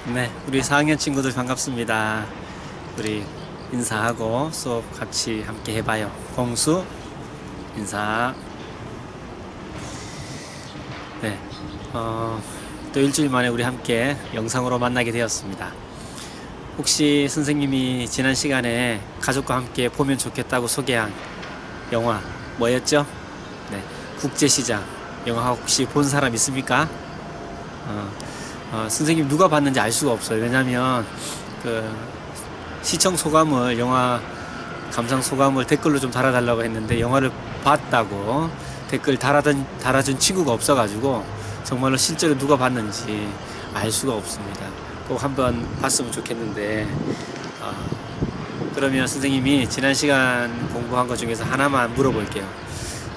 네, 우리 4학년 친구들 반갑습니다. 우리 인사하고 수업 같이 함께 해봐요. 공수 인사. 네, 또 일주일 만에 우리 함께 영상으로 만나게 되었습니다. 혹시 선생님이 지난 시간에 가족과 함께 보면 좋겠다고 소개한 영화 뭐였죠? 네, 국제시장 영화 혹시 본 사람 있습니까? 선생님 누가 봤는지 알 수가 없어요. 왜냐면 그 시청 소감을, 영화 감상 소감을 댓글로 좀 달아달라고 했는데 영화를 봤다고 댓글 달아준 친구가 없어가지고 정말로 실제로 누가 봤는지 알 수가 없습니다. 꼭 한번 봤으면 좋겠는데, 그러면 선생님이 지난 시간 공부한 것 중에서 하나만 물어볼게요.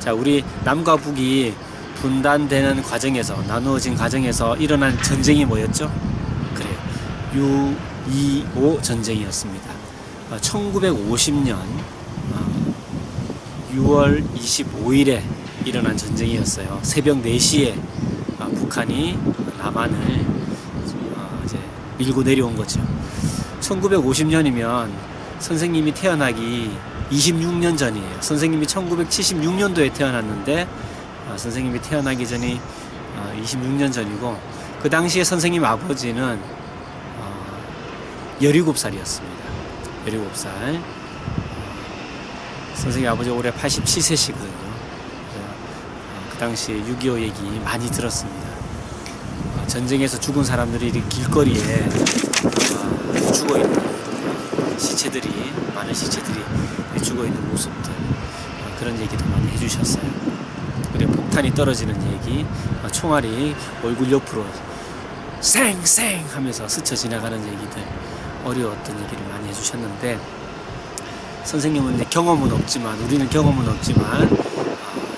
자, 우리 남과 북이 분단되는 과정에서, 나누어진 과정에서 일어난 전쟁이 뭐였죠? 그래요, 6.25 전쟁이었습니다. 1950년 6월 25일에 일어난 전쟁이었어요. 새벽 4시에 북한이 남한을 이제 밀고 내려온 거죠. 1950년이면 선생님이 태어나기 26년 전이에요. 선생님이 1976년도에 태어났는데 선생님이 태어나기 전이 26년 전이고, 그 당시에 선생님 아버지는 17살이었습니다. 17살. 선생님 아버지 올해 87세시거든요. 그 당시에 6.25 얘기 많이 들었습니다. 전쟁에서 죽은 사람들이 길거리에 죽어있는 시체들이, 많은 시체들이 죽어있는 모습들, 그런 얘기도 많이 해주셨어요. 그리고 폭탄이 떨어지는 얘기, 총알이 얼굴 옆으로 쌩쌩 하면서 스쳐 지나가는 얘기들, 어려웠던 얘기를 많이 해주셨는데, 선생님은 경험은 없지만, 우리는 경험은 없지만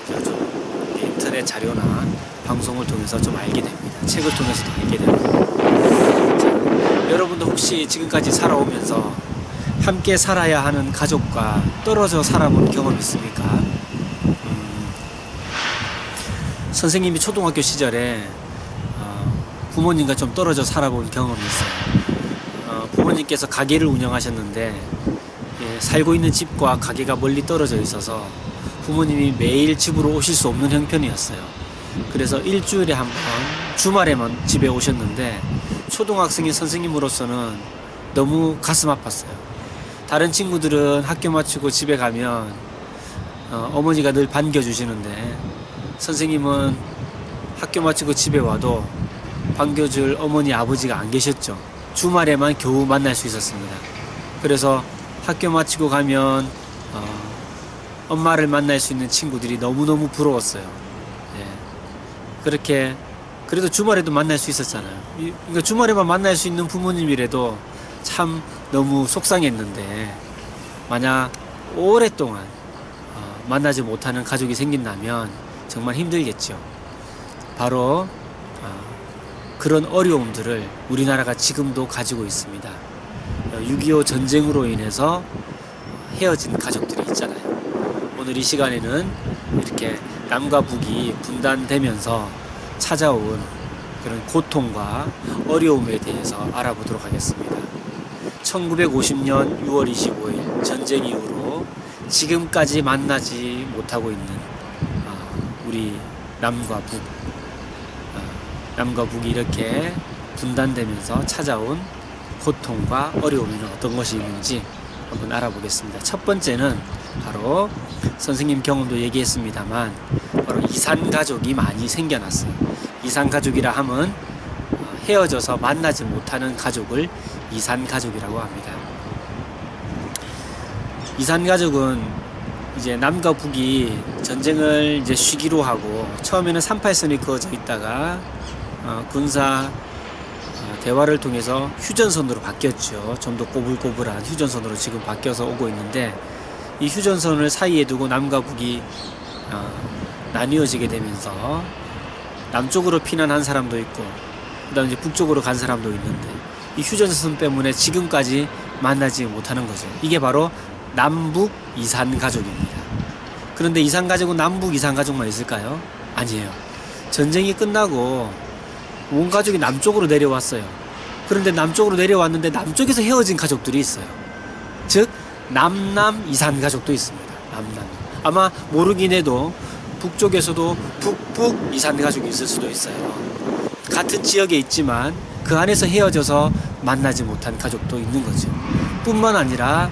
요즘 인터넷 자료나 방송을 통해서 좀 알게 됩니다. 책을 통해서도 알게 됩니다. 자, 여러분도 혹시 지금까지 살아오면서 함께 살아야 하는 가족과 떨어져 살아본 경험 있습니까? 선생님이 초등학교 시절에 부모님과 좀 떨어져 살아본 경험이 있어요. 부모님께서 가게를 운영하셨는데, 살고 있는 집과 가게가 멀리 떨어져 있어서 부모님이 매일 집으로 오실 수 없는 형편이었어요. 그래서 일주일에 한 번 주말에만 집에 오셨는데, 초등학생인 선생님으로서는 너무 가슴 아팠어요. 다른 친구들은 학교 마치고 집에 가면 어머니가 늘 반겨주시는데, 선생님은 학교 마치고 집에 와도 반겨줄 어머니 아버지가 안 계셨죠. 주말에만 겨우 만날 수 있었습니다. 그래서 학교 마치고 가면 엄마를 만날 수 있는 친구들이 너무너무 부러웠어요. 그렇게, 그래도 주말에도 만날 수 있었잖아요. 그러니까 주말에만 만날 수 있는 부모님이라도 참 너무 속상했는데, 만약 오랫동안 만나지 못하는 가족이 생긴다면 정말 힘들겠죠. 바로 그런 어려움들을 우리나라가 지금도 가지고 있습니다. 6.25 전쟁으로 인해서 헤어진 가족들이 있잖아요. 오늘 이 시간에는 이렇게 남과 북이 분단되면서 찾아온 그런 고통과 어려움에 대해서 알아보도록 하겠습니다. 1950년 6월 25일 전쟁 이후로 지금까지 만나지 못하고 있는 우리 남과 북, 남과 북이 이렇게 분단되면서 찾아온 고통과 어려움에는 어떤 것이 있는지 한번 알아보겠습니다. 첫 번째는 바로 선생님 경험도 얘기했습니다만, 바로 이산가족이 많이 생겨났어요. 이산가족이라 함은 헤어져서 만나지 못하는 가족을 이산가족이라고 합니다. 이산가족은 이제 남과 북이 전쟁을 이제 쉬기로 하고, 처음에는 38선이 그어져 있다가 군사 대화를 통해서 휴전선으로 바뀌었죠. 좀 더 꼬불꼬불한 휴전선으로 지금 바뀌어서 오고 있는데, 이 휴전선을 사이에 두고 남과 북이 나뉘어지게 되면서 남쪽으로 피난한 사람도 있고, 그 다음에 이제 북쪽으로 간 사람도 있는데, 이 휴전선 때문에 지금까지 만나지 못하는 거죠. 이게 바로 남북 이산가족입니다. 그런데 이산가족은 남북 이산가족만 있을까요? 아니에요. 전쟁이 끝나고 온 가족이 남쪽으로 내려왔어요. 그런데 남쪽으로 내려왔는데 남쪽에서 헤어진 가족들이 있어요. 즉 남남 이산 가족도 있습니다. 남남. 아마 모르긴 해도 북쪽에서도 북북 이산 가족이 있을 수도 있어요. 같은 지역에 있지만 그 안에서 헤어져서 만나지 못한 가족도 있는 거죠. 뿐만 아니라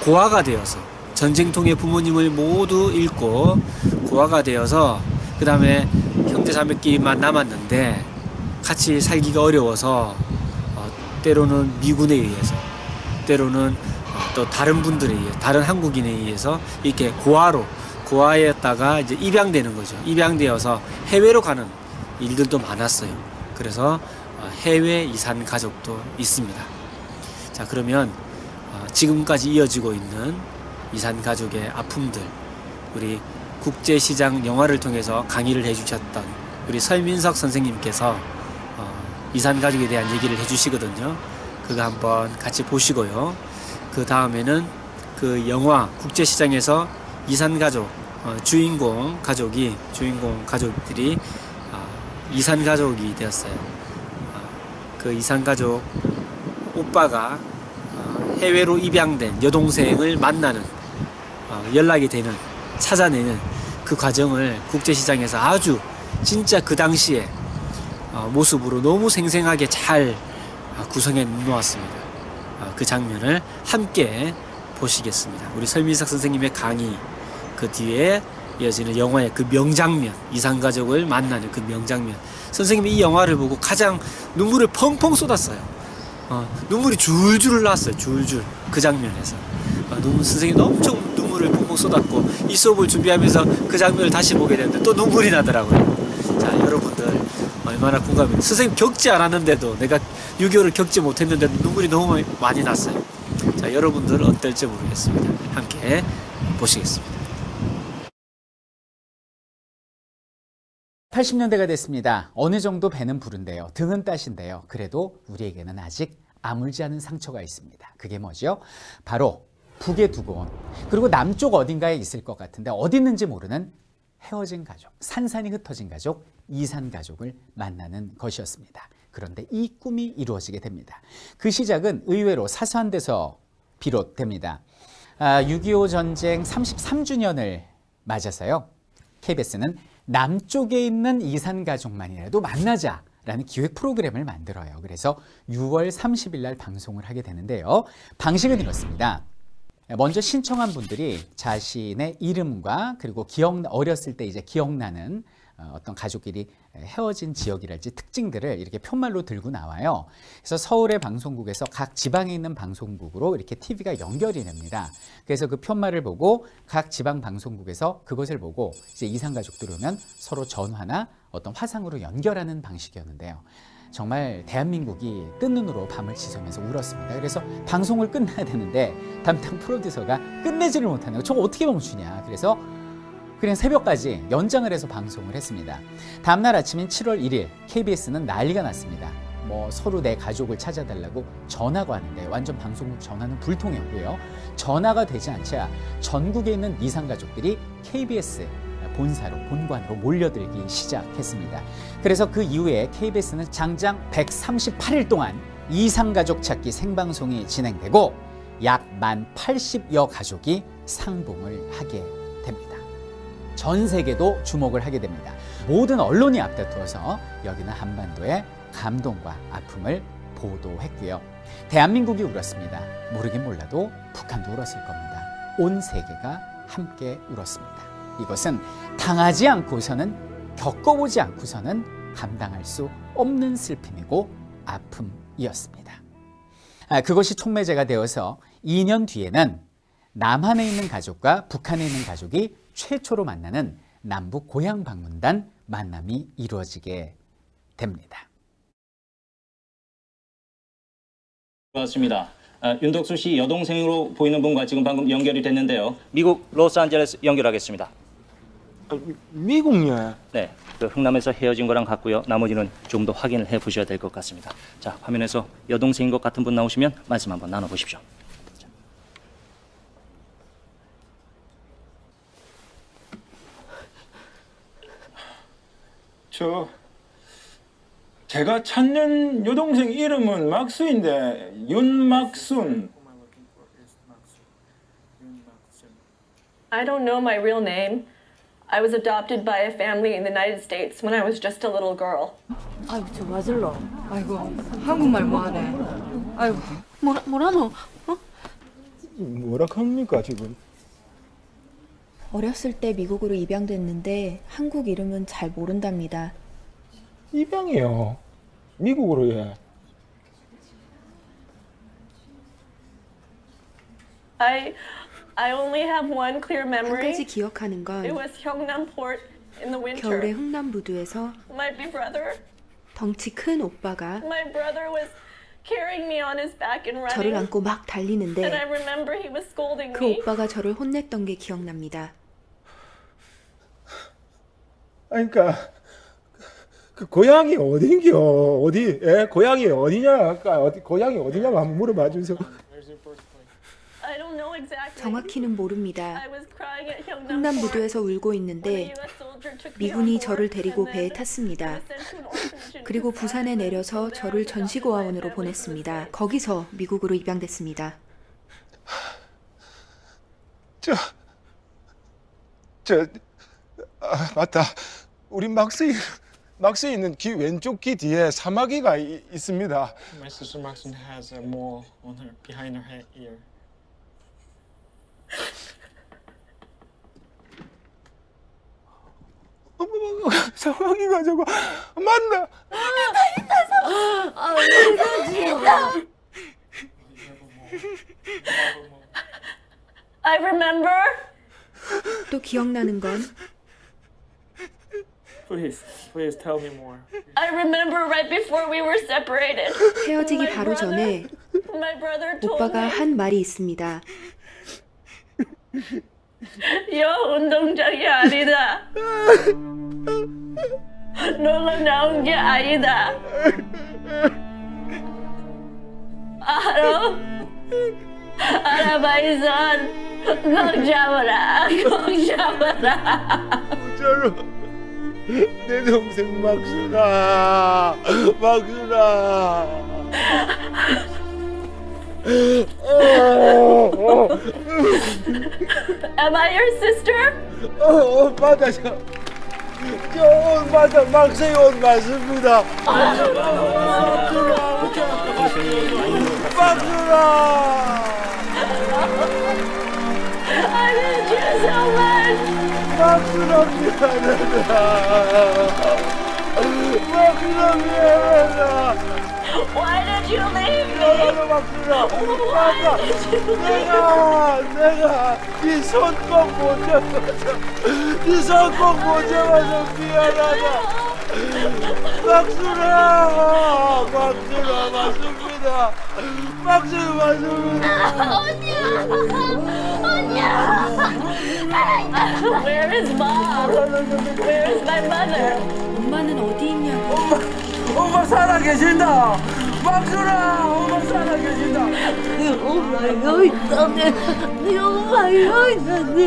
고아가 되어서 전쟁통에 부모님을 모두 잃고 고아가 되어서 그 다음에 형제자매끼리만 남았는데 같이 살기가 어려워서 때로는 미군에 의해서 때로는 또 다른 분들에 의해 다른 한국인에 의해서 이렇게 고아였다가 이제 입양되는 거죠. 입양되어서 해외로 가는 일들도 많았어요. 그래서 해외 이산 가족도 있습니다. 자, 그러면 지금까지 이어지고 있는 이산 가족의 아픔들, 우리 국제시장 영화를 통해서 강의를 해주셨던 우리 설민석 선생님께서 이산 가족에 대한 얘기를 해주시거든요. 그거 한번 같이 보시고요. 그 다음에는 그 영화 국제시장에서 이산 가족 주인공 가족들이 이산 가족이 되었어요. 그 이산 가족 오빠가 해외로 입양된 여동생을 만나는 연락이 되는 찾아내는 그 과정을 국제시장에서 아주 진짜 그 당시에 모습으로 너무 생생하게 잘 구성해 놓았습니다. 그 장면을 함께 보시겠습니다. 우리 설민석 선생님의 강의 그 뒤에 이어지는 영화의 그 명장면, 이산가족을 만나는 그 명장면. 선생님이 이 영화를 보고 가장 눈물을 펑펑 쏟았어요. 눈물이 줄줄 났어요. 줄줄. 그 장면에서. 선생님도 엄청 눈물을 펑펑 쏟았고 이 수업을 준비하면서 그 장면을 다시 보게 되는데 또 눈물이 나더라고요. 자, 여러분들 얼마나 공감이. 선생님 겪지 않았는데도 내가 6.25를 겪지 못했는데도 눈물이 너무 많이 났어요. 자, 여러분들 어떨지 모르겠습니다. 함께 보시겠습니다. 80년대가 됐습니다. 어느 정도 배는 부른데요. 등은 따신데요. 그래도 우리에게는 아직 아물지 않은 상처가 있습니다. 그게 뭐죠? 바로 북에 두고 온, 그리고 남쪽 어딘가에 있을 것 같은데 어디 있는지 모르는 헤어진 가족, 산산이 흩어진 가족, 이산 가족을 만나는 것이었습니다. 그런데 이 꿈이 이루어지게 됩니다. 그 시작은 의외로 사소한 데서 비롯됩니다. 6.25 전쟁 33주년을 맞아서요. KBS는 남쪽에 있는 이산 가족만이라도 만나자라는 기획 프로그램을 만들어요. 그래서 6월 30일 날 방송을 하게 되는데요. 방식은 이렇습니다. 먼저 신청한 분들이 자신의 이름과 그리고 어렸을 때 이제 기억나는 어떤 가족끼리 헤어진 지역이랄지 특징들을 이렇게 편말로 들고 나와요. 그래서 서울의 방송국에서 각 지방에 있는 방송국으로 이렇게 TV가 연결이 됩니다. 그래서 그 편말을 보고 각 지방 방송국에서 그것을 보고 이제 이산 가족들 오면 서로 전화나 어떤 화상으로 연결하는 방식이었는데요. 정말 대한민국이 뜬 눈으로 밤을 지새면서 울었습니다. 그래서 방송을 끝내야 되는데 담당 프로듀서가 끝내지를 못하는 거예요. 저거 어떻게 멈추냐. 그래서 그냥 새벽까지 연장을 해서 방송을 했습니다. 다음날 아침인 7월 1일 KBS는 난리가 났습니다. 서로 내 가족을 찾아달라고 전화가 왔는데 완전 방송국 전화는 불통이었고요. 전화가 되지 않자 전국에 있는 이산 가족들이 KBS 본관으로 몰려들기 시작했습니다. 그래서 그 이후에 KBS는 장장 138일 동안 이산 가족 찾기 생방송이 진행되고 약 80여 가족이 상봉을 하게 됩니다. 전 세계도 주목을 하게 됩니다. 모든 언론이 앞다투어서 여기는 한반도의 감동과 아픔을 보도했고요. 대한민국이 울었습니다. 모르긴 몰라도 북한도 울었을 겁니다. 온 세계가 함께 울었습니다. 이것은 당하지 않고서는, 겪어보지 않고서는 감당할 수 없는 슬픔이고 아픔이었습니다. 그것이 촉매제가 되어서 2년 뒤에는 남한에 있는 가족과 북한에 있는 가족이 최초로 만나는 남북 고향 방문단 만남이 이루어지게 됩니다. 반갑습니다. 윤덕수 씨 여동생으로 보이는 분과 지금 방금 연결이 됐는데요. 미국 로스앤젤레스 연결하겠습니다. 미국요? 네, 그 흥남에서 헤어진 거랑 같고요. 나머지는 좀 더 확인을 해보셔야 될 것 같습니다. 자, 화면에서 여동생인 것 같은 분 나오시면 말씀 한번 나눠보십시오. 제가 찾는 여동생 이름은 막수인데 윤막순. I don't know my real name. I was adopted by a family in the United States when I was just a little girl. 아이고 저 맞을러. 아이고 한국말 뭐하네. 아이고 뭐라노? 뭐라 합니까 지금? 어렸을 때 미국으로 입양됐는데 한국 이름은 잘 모른답니다. 입양이요. 미국으로 예. I only have one clear 한 가지 memory. 기억하는 건 It was Gyeongnam Port in the 겨울에 winter. 흥남부두에서 My big brother, 덩치 큰 오빠가 my brother was carrying me on his back and 저를 running. 안고 막 And I 달리는데 remember he was scolding 그 me. 오빠가 저를 혼냈던 게 기억납니다. 아니, 그러니까 그 고향이 어딘겨? 어디? 예? 고향이 어디냐? 아까 어디 고향이 어디냐고 한번 물어봐 주세요. I don't know exactly. 정확히는 모릅니다. I was crying at Gyeongnam Port. 흥남부두에서 울고 when a 있는데 US soldier took me on 미군이 board 저를 데리고 and 배에 then 탔습니다. I was sent to an orphanage in 그리고 Busan. 부산에 내려서 From there I 저를 was adopted by a 전시고아원으로 family 보냈습니다. from the 거기서 미국으로 입양됐습니다. 맞다. 우리 막스에 있는 귀 왼쪽 귀 뒤에 사마귀가 있습니다. My sister Maxine has a mole on her behind her ear. 사마귀가 저거 맞나? I remember. 또 기억나는 건 Please tell me more. I remember right before we were separated. 헤어지기 바로 전에 My brother told 오빠가 me, 한 말이 있습니다. 여 운동장이 아니다. 놀러 나온 게 아니다. 알아? 알아봐이선 꼭 잡아라. 꼭 잡아라. 진짜로 내 동생 막순아. Am I your sister? 맞아. 저옷 맞아. 막스의 옷 맞습니다. 막순아. I miss you so much. 막순아 미안하다. Why did you leave me? 막순아. Why did you leave me? 내가 네 손 꼭 못 잡아서 네 손 꼭 못 잡아서 미안하다. 막순아 맞습니다. 막순아 맞습니다. Where is mom? Where is my mother? 엄마는 어디 있냐고. 엄마 살아계신다. 막순아 엄마 살아계신다. 엄마 여기 있다네. 네 엄마 여기 있다네.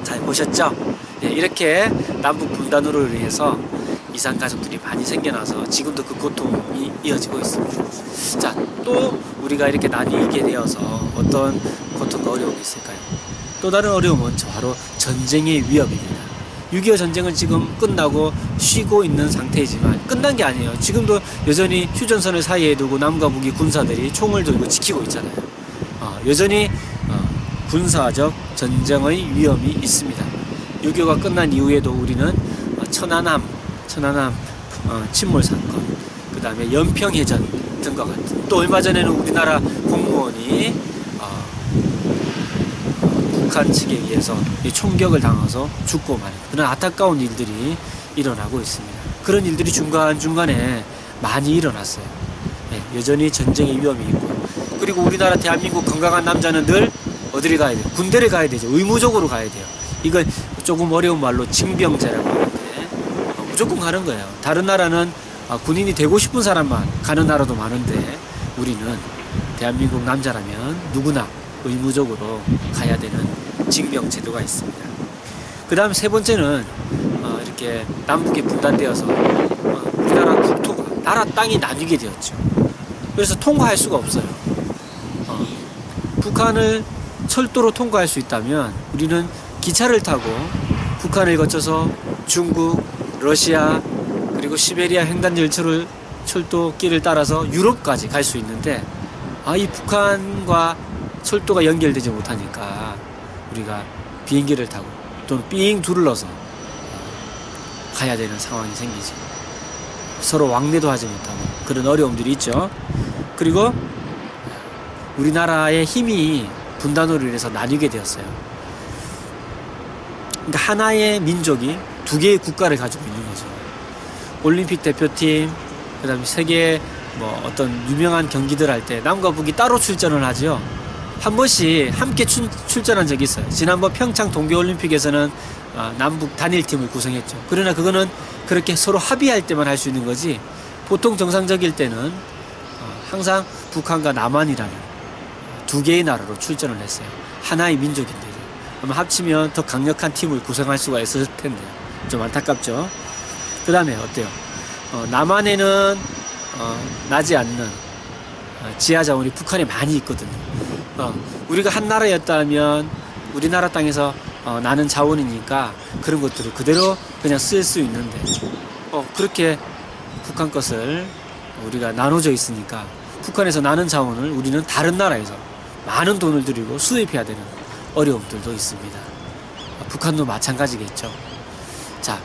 잘 보셨죠? 네, 이렇게 남북 분단으로 인해서 이산 가족들이 많이 생겨나서 지금도 그 고통이 이어지고 있습니다. 자, 또 우리가 이렇게 나뉘게 되어서 어떤 고통과 어려움이 있을까요? 또 다른 어려움은 바로 전쟁의 위협입니다. 6.25 전쟁은 지금 끝나고 쉬고 있는 상태이지만 끝난 게 아니에요. 지금도 여전히 휴전선을 사이에 두고 남과 북이 군사들이 총을 들고 지키고 있잖아요. 여전히 군사적 전쟁의 위험이 있습니다. 6.25가 끝난 이후에도 우리는 천안함 침몰 사건, 그 다음에 연평해전 등과 같은, 또 얼마 전에는 우리나라 공무원이 북한 측에 의해서 총격을 당해서 죽고 마는 그런 안타까운 일들이 일어나고 있습니다. 그런 일들이 중간중간에 많이 일어났어요. 여전히 전쟁의 위험이 있고, 그리고 우리나라 대한민국 건강한 남자는 늘 어디를 가야 돼요? 군대를 가야 되죠. 의무적으로 가야 돼요. 이걸 조금 어려운 말로 징병제라고 하는데 무조건 가는 거예요. 다른 나라는 군인이 되고 싶은 사람만 가는 나라도 많은데, 우리는 대한민국 남자라면 누구나 의무적으로 가야 되는 징병제도가 있습니다. 그 다음 세 번째는 이렇게 남북에 분단되어서 우리나라 국토가, 나라 땅이 나뉘게 되었죠. 그래서 통과할 수가 없어요. 북한을 철도로 통과할 수 있다면 우리는 기차를 타고 북한을 거쳐서 중국, 러시아, 그리고 시베리아 횡단 철도길을 따라서 유럽까지 갈 수 있는데, 이 북한과 철도가 연결되지 못하니까 우리가 비행기를 타고 또는 삥 둘러서 가야 되는 상황이 생기죠. 서로 왕래도 하지 못하고 그런 어려움들이 있죠. 그리고 우리나라의 힘이 분단으로 인해서 나뉘게 되었어요. 그러니까 하나의 민족이 두 개의 국가를 가지고 있는 거죠. 올림픽 대표팀, 그 다음에 세계 어떤 유명한 경기들 할 때 남과 북이 따로 출전을 하죠. 한 번씩 함께 출전한 적이 있어요. 지난번 평창 동계올림픽에서는 남북 단일팀을 구성했죠. 그러나 그거는 그렇게 서로 합의할 때만 할 수 있는 거지, 보통 정상적일 때는 항상 북한과 남한이라는 두 개의 나라로 출전을 했어요. 하나의 민족인데요. 아마 합치면 더 강력한 팀을 구성할 수가 있었을 텐데요. 좀 안타깝죠. 그 다음에 어때요? 남한에는 나지 않는 지하 자원이 북한에 많이 있거든요. 우리가 한 나라였다면 우리나라 땅에서 나는 자원이니까 그런 것들을 그대로 그냥 쓸 수 있는데, 그렇게 북한 것을 우리가 나눠져 있으니까 북한에서 나는 자원을 우리는 다른 나라에서 많은 돈을 들이고 수입해야 되는 어려움들도 있습니다. 북한도 마찬가지겠죠. 자,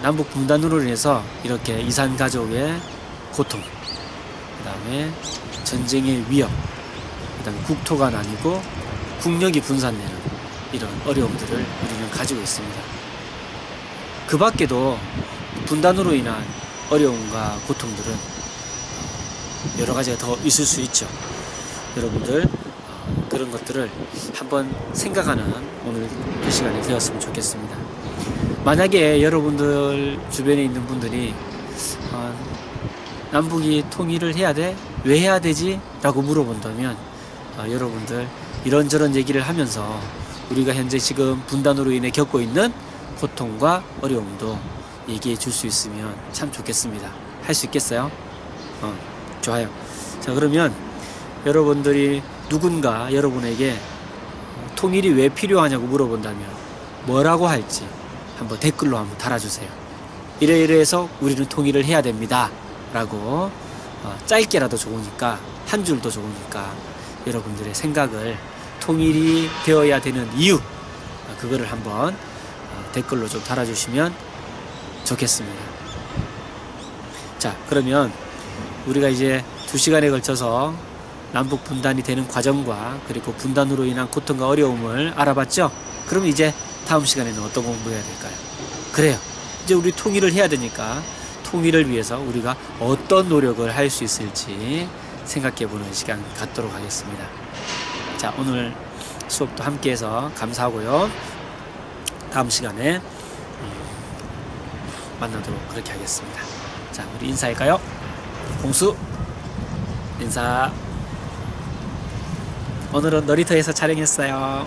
남북 분단으로 인해서 이렇게 이산가족의 고통, 그 다음에 전쟁의 위협, 그 다음에 국토가 나뉘고 국력이 분산되는 이런 어려움들을 우리는 가지고 있습니다. 그 밖에도 분단으로 인한 어려움과 고통들은 여러 가지가 더 있을 수 있죠. 여러분들 그런 것들을 한번 생각하는 오늘 그 시간이 되었으면 좋겠습니다. 만약에 여러분들 주변에 있는 분들이 남북이 통일을 해야 돼? 왜 해야 되지? 라고 물어본다면 여러분들 이런저런 얘기를 하면서 우리가 현재 지금 분단으로 인해 겪고 있는 고통과 어려움도 얘기해 줄 수 있으면 참 좋겠습니다. 할 수 있겠어요? 좋아요. 자, 그러면 여러분들이 누군가 여러분에게 통일이 왜 필요하냐고 물어본다면 뭐라고 할지 한번 댓글로 한번 달아주세요. 이래서 우리는 통일을 해야 됩니다 라고 짧게라도 좋으니까, 한 줄도 좋으니까 여러분들의 생각을, 통일이 되어야 되는 이유, 그거를 한번 댓글로 좀 달아주시면 좋겠습니다. 자, 그러면 우리가 이제 2시간에 걸쳐서 남북 분단이 되는 과정과 그리고 분단으로 인한 고통과 어려움을 알아봤죠? 그럼 이제 다음 시간에는 어떤 공부해야 될까요? 그래요. 이제 우리 통일을 해야 되니까 통일을 위해서 우리가 어떤 노력을 할 수 있을지 생각해보는 시간 갖도록 하겠습니다. 자, 오늘 수업도 함께해서 감사하고요. 다음 시간에 만나도록 그렇게 하겠습니다. 자, 우리 인사할까요? 공수 인사. 오늘은 놀이터에서 촬영했어요.